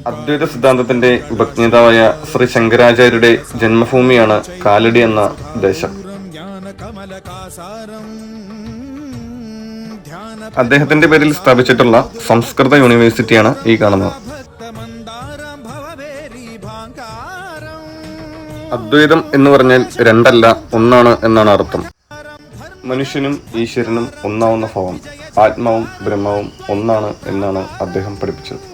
അദ്വൈത സിദ്ധാന്തത്തിന്റെ ഉപജ്ഞാതാവായ ശ്രീ ശങ്കരാചാര്യരുടെ ജന്മഭൂമിയാണ് കാലടി എന്ന ദേശം. അദ്ദേഹത്തിന്റെ പേരിൽ സ്ഥാപിച്ചിട്ടുള്ള സംസ്കൃത യൂണിവേഴ്സിറ്റിയാണ് ഈ കാണുന്നത്. അദ്വൈതം എന്ന് പറഞ്ഞാൽ രണ്ടല്ല ഒന്നാണ് എന്നാണ് അർത്ഥം. മനുഷ്യനും ഈശ്വരനും ഒന്നാവുന്ന ഭാവം, ആത്മാവും ബ്രഹ്മവും ഒന്നാണ് എന്നാണ് അദ്ദേഹം പഠിപ്പിച്ചത്.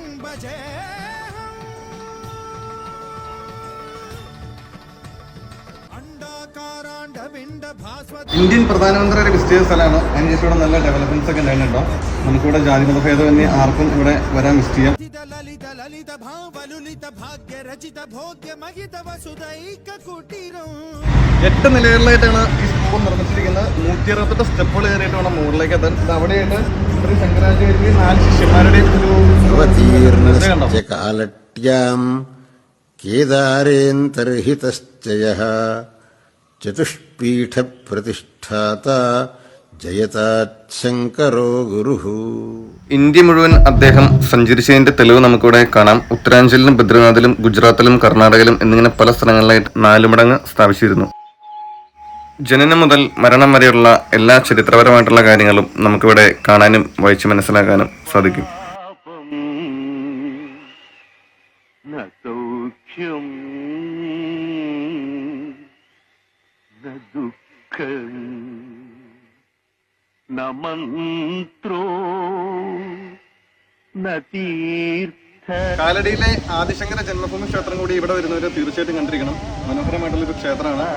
ഇന്ത്യൻ പ്രധാനമന്ത്രിയുടെ വിസിറ്റ് ചെയ്ത സ്ഥലമാണ്. അതിനുശേഷം ഇവിടെ നല്ല ഡെവലപ്മെന്റ്സ് ഒക്കെ ഉണ്ടായിട്ടുണ്ടോ. നമുക്കിവിടെ ജാതി മതഭേദം തന്നെ ആർക്കും ഇവിടെ വരാൻ വിസിറ്റ് ചെയ്യാം. 8 നിലകളിലായിട്ടാണ് ഈ സ്കൂൾ നിർമ്മിച്ചിരിക്കുന്നത്. 168 സ്റ്റെപ്പുകൾ കയറിയിട്ട് വേണം മുകളിലേക്ക് എത്താൻ. ഇത് അവിടെയായിട്ട് ശ്രീ ശങ്കരാചാര്യ 4 ശിഷ്യന്മാരുടെയും ചതുഷ്പീഠ പ്രതിഷ്ഠാത ജയതാശങ്കരോ ഗുരുഹു. ഇന്ത്യ മുഴുവൻ അദ്ദേഹം സഞ്ചരിച്ചതിന്റെ തെളിവ് നമുക്കിവിടെ കാണാം. ഉത്തരാഞ്ചലിലും ബദ്രിനാഥിലും ഗുജറാത്തിലും കർണാടകയിലും എന്നിങ്ങനെ പല സ്ഥലങ്ങളിലായിട്ട് 4 മടങ്ങ് സ്ഥാപിച്ചിരുന്നു. ജനനം മുതൽ മരണം വരെയുള്ള എല്ലാ ചരിത്രപരമായിട്ടുള്ള കാര്യങ്ങളും നമുക്കിവിടെ കാണാനും വായിച്ച് മനസ്സിലാക്കാനും സാധിക്കും. കാലടിയിലെ ആദിശങ്കര ജന്മഭൂമി ക്ഷേത്രം കൂടി ഇവിടെ വരുന്നവര് തീർച്ചയായിട്ടും കണ്ടിരിക്കണം. മനോഹരമായിട്ടുള്ളൊരു ക്ഷേത്രമാണ്.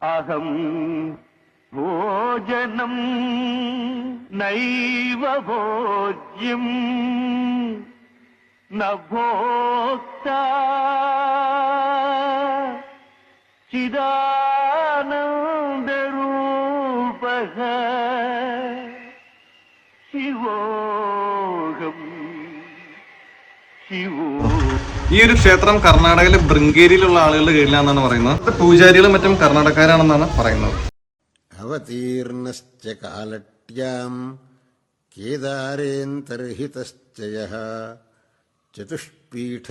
അഹം ഭോജനം നൈവ ഭോജ്യം ന ഭോക്ത ചിദാനന്ദരൂപഃ ശിവോഹം ശിവോ. ഈ ഒരു ക്ഷേത്രം കർണാടകയിലെ ബൃങ്കേരിയിലുള്ള ആളുകളുടെ കീഴിലാണെന്നാണ് പറയുന്നത്. പൂജാരികളും മറ്റും കർണാടകക്കാരാണെന്നാണ് പറയുന്നത്. അവതീർണശ്ച കാലട്യാം കേദാരേന്തർഹിതശ്ച യഃ ചതുഷ്പീഠ